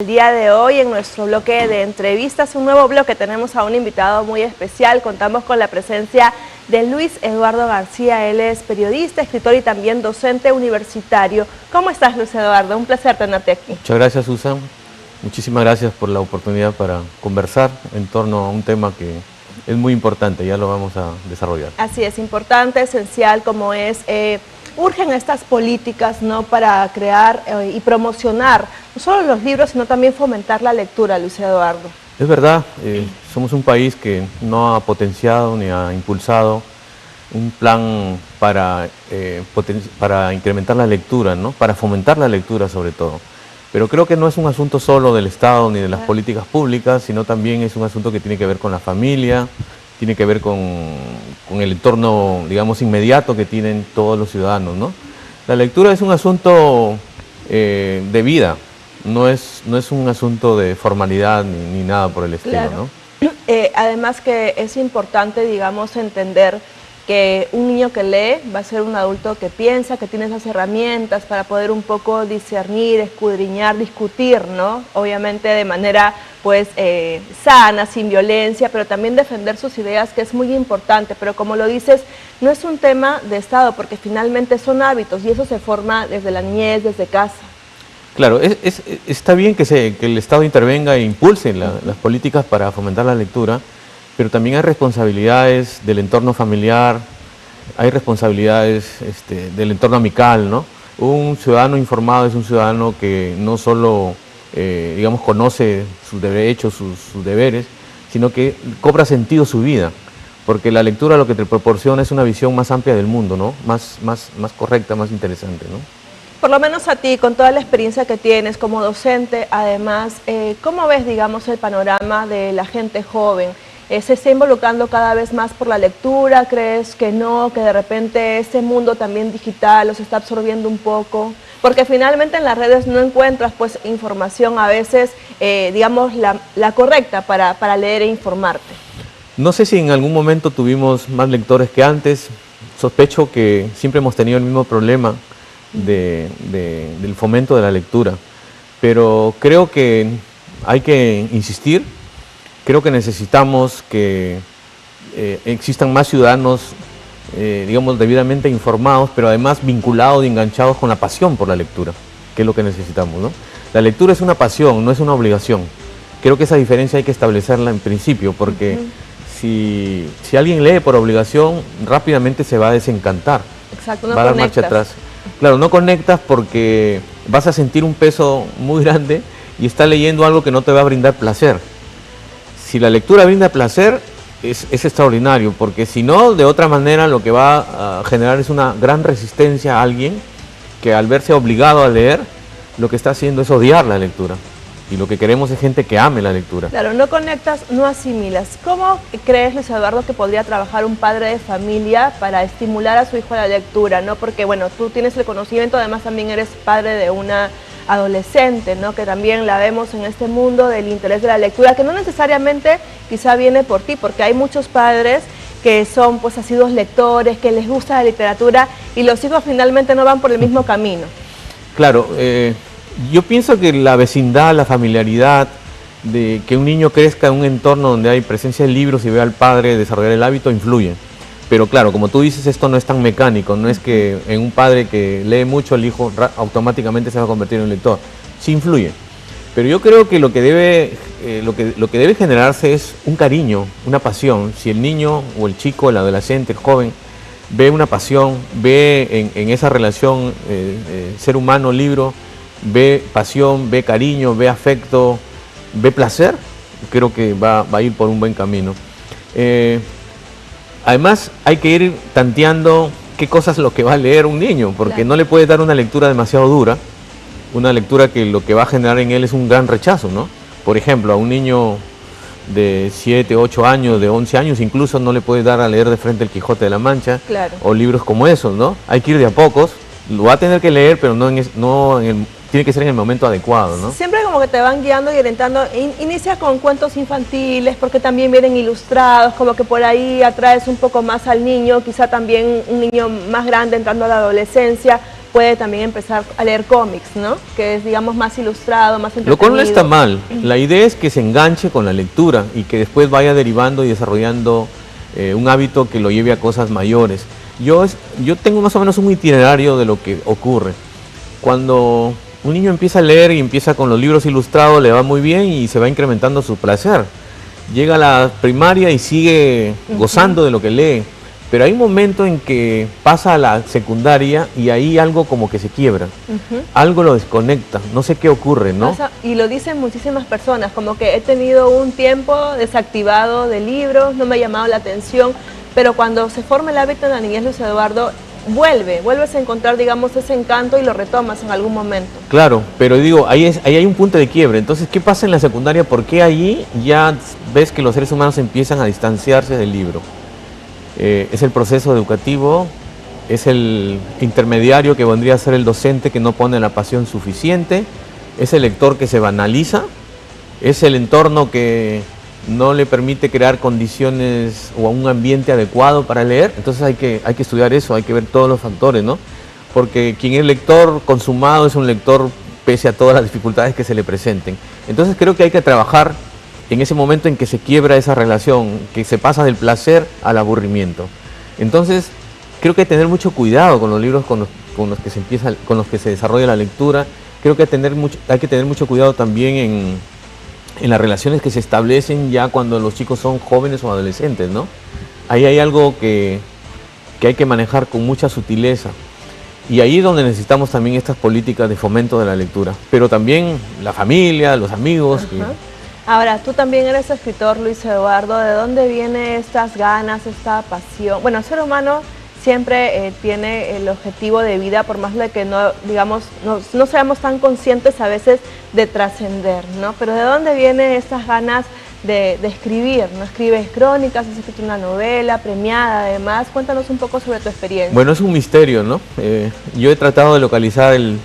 El día de hoy en nuestro bloque de entrevistas, un nuevo bloque, tenemos a un invitado muy especial. Contamos con la presencia de Luis Eduardo García. Él es periodista, escritor y también docente universitario. ¿Cómo estás, Luis Eduardo? Un placer tenerte aquí. Muchas gracias, Susan. Muchísimas gracias por la oportunidad para conversar en torno a un tema que es muy importante, ya lo vamos a desarrollar. Así es, importante, esencial, como es... urgen estas políticas, ¿no?, para crear y promocionar no solo los libros, sino también fomentar la lectura, Luis Eduardo. Es verdad, somos un país que no ha potenciado ni ha impulsado un plan para incrementar la lectura, ¿no?, para fomentar la lectura sobre todo. Pero creo que no es un asunto solo del Estado ni de las políticas públicas, sino también es un asunto que tiene que ver con la familia, tiene que ver con el entorno, digamos, inmediato que tienen todos los ciudadanos, ¿no? La lectura es un asunto de vida, no es un asunto de formalidad ni nada por el estilo, claro, ¿no? Además que es importante, digamos, entender que un niño que lee va a ser un adulto que piensa, que tiene esas herramientas para poder un poco discernir, escudriñar, discutir, ¿no? Obviamente de manera pues sana, sin violencia, pero también defender sus ideas, que es muy importante. Pero como lo dices, no es un tema de Estado, porque finalmente son hábitos y eso se forma desde la niñez, desde casa. Claro, está bien que el Estado intervenga e impulse las políticas para fomentar la lectura, pero también hay responsabilidades del entorno familiar, hay responsabilidades del entorno amical, ¿no? Un ciudadano informado es un ciudadano que no solo, digamos, conoce sus derechos, sus deberes, sino que cobra sentido su vida, porque la lectura lo que te proporciona es una visión más amplia del mundo, ¿no? Más correcta, más interesante, ¿no? Por lo menos a ti, con toda la experiencia que tienes como docente, además, ¿cómo ves, digamos, el panorama de la gente joven? ¿Se está involucrando cada vez más por la lectura? ¿Crees que no, que de repente este mundo también digital los está absorbiendo un poco? Porque finalmente en las redes no encuentras pues información a veces, digamos, la correcta para leer e informarte. No sé si en algún momento tuvimos más lectores que antes. Sospecho que siempre hemos tenido el mismo problema del fomento de la lectura. Pero creo que hay que insistir. Creo que necesitamos que existan más ciudadanos, digamos, debidamente informados, pero además vinculados y enganchados con la pasión por la lectura, que es lo que necesitamos, ¿no? La lectura es una pasión, no es una obligación. Creo que esa diferencia hay que establecerla en principio, porque si alguien lee por obligación, rápidamente se va a desencantar. Exacto, no va a dar marcha atrás. Claro, no conectas porque vas a sentir un peso muy grande y estás leyendo algo que no te va a brindar placer. Si la lectura brinda placer, es extraordinario, porque si no, de otra manera lo que va a generar es una gran resistencia a alguien que al verse obligado a leer, lo que está haciendo es odiar la lectura. Y lo que queremos es gente que ame la lectura. Claro, no conectas, no asimilas. ¿Cómo crees, Luis Eduardo, que podría trabajar un padre de familia para estimular a su hijo a la lectura, ¿no? Porque, bueno, tú tienes el conocimiento, además también eres padre de una adolescente, ¿no?, que también la vemos en este mundo del interés de la lectura, que no necesariamente quizá viene por ti, porque hay muchos padres que son pues asiduos lectores, que les gusta la literatura y los hijos finalmente no van por el mismo camino. Claro, yo pienso que la vecindad, la familiaridad, de que un niño crezca en un entorno donde hay presencia de libros y vea al padre desarrollar el hábito, influye. Pero claro, como tú dices, esto no es tan mecánico, no es que en un padre que lee mucho el hijo automáticamente se va a convertir en un lector. Sí influye. Pero yo creo que lo que debe generarse es un cariño, una pasión. Si el niño o el chico, el adolescente, el joven, ve una pasión, ve en esa relación ser humano-libro, ve pasión, ve cariño, ve afecto, ve placer, creo que va a ir por un buen camino. Además, hay que ir tanteando qué cosas es lo que va a leer un niño, porque claro, no le puedes dar una lectura demasiado dura, una lectura que lo que va a generar en él es un gran rechazo, ¿no? Por ejemplo, a un niño de 7, 8 años, de 11 años, incluso no le puedes dar a leer de frente El Quijote de la Mancha, claro, o libros como esos, ¿no? Hay que ir de a pocos, lo va a tener que leer, pero tiene que ser en el momento adecuado, ¿no? Siempre como que te van guiando y orientando. Inicia con cuentos infantiles, porque también vienen ilustrados, como que por ahí atraes un poco más al niño, quizá también un niño más grande entrando a la adolescencia, puede también empezar a leer cómics, ¿no? Que es, digamos, más ilustrado, más entretenido. Lo cual no está mal. La idea es que se enganche con la lectura y que después vaya derivando y desarrollando un hábito que lo lleve a cosas mayores. Yo tengo más o menos un itinerario de lo que ocurre. Cuando un niño empieza a leer y empieza con los libros ilustrados, le va muy bien y se va incrementando su placer. Llega a la primaria y sigue gozando de lo que lee. Pero hay un momento en que pasa a la secundaria y ahí algo como que se quiebra. Algo lo desconecta. No sé qué ocurre, ¿no? Y lo dicen muchísimas personas, como que he tenido un tiempo desactivado de libros, no me ha llamado la atención, pero cuando se forma el hábito en la niñez, Luis Eduardo, vuelves a encontrar, digamos, ese encanto y lo retomas en algún momento. Claro, pero digo, ahí hay un punto de quiebre. Entonces, ¿qué pasa en la secundaria? ¿Por qué allí ya ves que los seres humanos empiezan a distanciarse del libro? Es el proceso educativo, es el intermediario que vendría a ser el docente que no pone la pasión suficiente, es el lector que se banaliza, es el entorno que no le permite crear condiciones o un ambiente adecuado para leer. Entonces hay que estudiar eso, hay que ver todos los factores, ¿no? Porque quien es lector consumado es un lector pese a todas las dificultades que se le presenten. Entonces creo que hay que trabajar en ese momento en que se quiebra esa relación, que se pasa del placer al aburrimiento. Entonces creo que hay que tener mucho cuidado con los libros con los que se desarrolla la lectura. Creo que hay que tener mucho cuidado también en las relaciones que se establecen ya cuando los chicos son jóvenes o adolescentes, ¿no? Ahí hay algo que hay que manejar con mucha sutileza. Y ahí es donde necesitamos también estas políticas de fomento de la lectura. Pero también la familia, los amigos. Ahora, tú también eres escritor, Luis Eduardo. ¿De dónde vienen estas ganas, esta pasión? Bueno, el ser humano siempre tiene el objetivo de vida, por más de que no, digamos, no seamos tan conscientes a veces de trascender, ¿no? Pero ¿de dónde vienen estas ganas de escribir? ¿No escribes crónicas, has escrito una novela premiada además? Cuéntanos un poco sobre tu experiencia. Bueno, es un misterio, ¿no? Yo he tratado de localizar el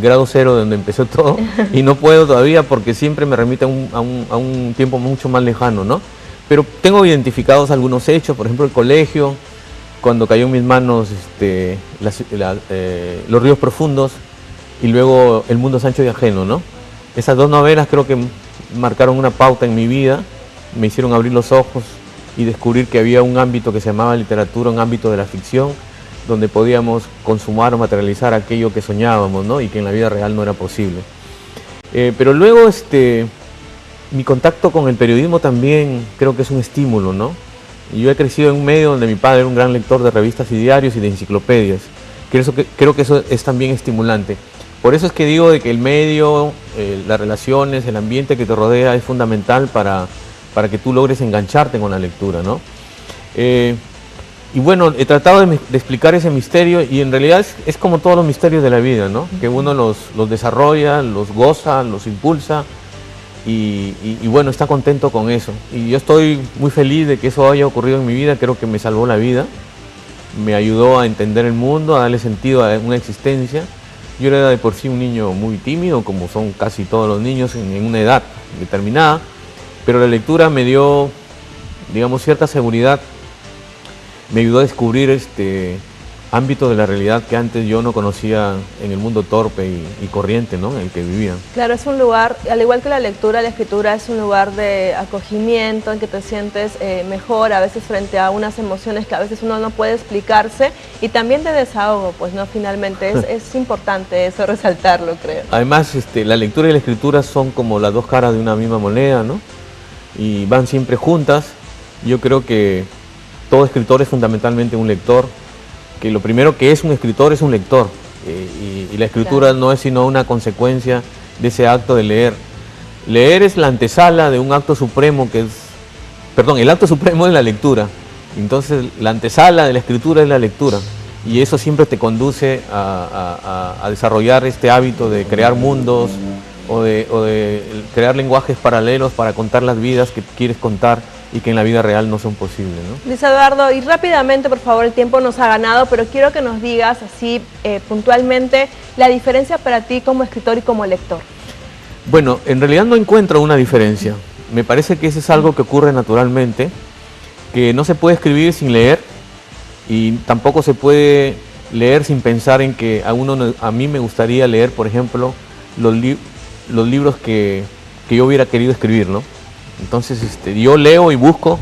grado cero de donde empezó todo y no puedo todavía porque siempre me remite a un tiempo mucho más lejano, ¿no? Pero tengo identificados algunos hechos, por ejemplo el colegio, cuando cayó en mis manos Los ríos profundos y luego El mundo es ancho y ajeno, ¿no? Esas dos novelas creo que marcaron una pauta en mi vida, me hicieron abrir los ojos y descubrir que había un ámbito que se llamaba literatura, un ámbito de la ficción, donde podíamos consumar o materializar aquello que soñábamos, ¿no? Y que en la vida real no era posible. Pero luego mi contacto con el periodismo también creo que es un estímulo, ¿no? Yo he crecido en un medio donde mi padre era un gran lector de revistas y diarios y de enciclopedias. Creo que eso es también estimulante. Por eso es que digo de que el medio, las relaciones, el ambiente que te rodea es fundamental para que tú logres engancharte con la lectura, ¿no? Y bueno, he tratado de explicar ese misterio y en realidad es como todos los misterios de la vida, ¿no? Que uno los desarrolla, los goza, los impulsa y bueno, está contento con eso. Y yo estoy muy feliz de que eso haya ocurrido en mi vida, creo que me salvó la vida, me ayudó a entender el mundo, a darle sentido a una existencia. Yo era de por sí un niño muy tímido, como son casi todos los niños en una edad determinada, pero la lectura me dio, digamos, cierta seguridad, me ayudó a descubrir ámbito de la realidad que antes yo no conocía en el mundo torpe y corriente, ¿no?, en el que vivía. Claro, es un lugar, al igual que la lectura, la escritura es un lugar de acogimiento, en que te sientes mejor, a veces frente a unas emociones que a veces uno no puede explicarse, y también de desahogo, pues, ¿no? Finalmente, es importante eso, resaltarlo, creo. Además, la lectura y la escritura son como las dos caras de una misma moneda, ¿no? Y van siempre juntas. Yo creo que todo escritor es fundamentalmente un lector, que lo primero que es un escritor es un lector, y la escritura claro, no es sino una consecuencia de ese acto de leer. Leer es la antesala de un acto supremo el acto supremo es la lectura, entonces la antesala de la escritura es la lectura, y eso siempre te conduce a desarrollar este hábito de crear mundos o de crear lenguajes paralelos para contar las vidas que quieres contar y que en la vida real no son posibles, ¿no? Luis Eduardo, y rápidamente, por favor, el tiempo nos ha ganado, pero quiero que nos digas así puntualmente la diferencia para ti como escritor y como lector. Bueno, en realidad no encuentro una diferencia. Me parece que eso es algo que ocurre naturalmente, que no se puede escribir sin leer y tampoco se puede leer sin pensar en que a mí me gustaría leer, por ejemplo, los libros que yo hubiera querido escribir, ¿no? Entonces yo leo y busco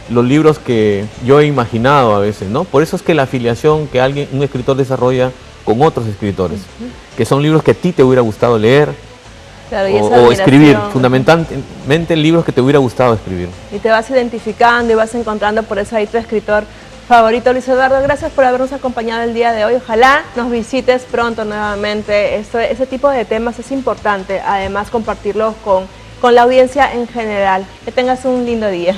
los libros que yo he imaginado a veces, ¿no? Por eso es que la afiliación que un escritor desarrolla con otros escritores, que son libros que a ti te hubiera gustado leer, claro, y o escribir, fundamentalmente libros que te hubiera gustado escribir. Y te vas identificando y vas encontrando por eso ahí tu escritor favorito. Luis Eduardo, gracias por habernos acompañado el día de hoy. Ojalá nos visites pronto nuevamente. Ese tipo de temas es importante, además compartirlos con la audiencia en general. Que tengas un lindo día.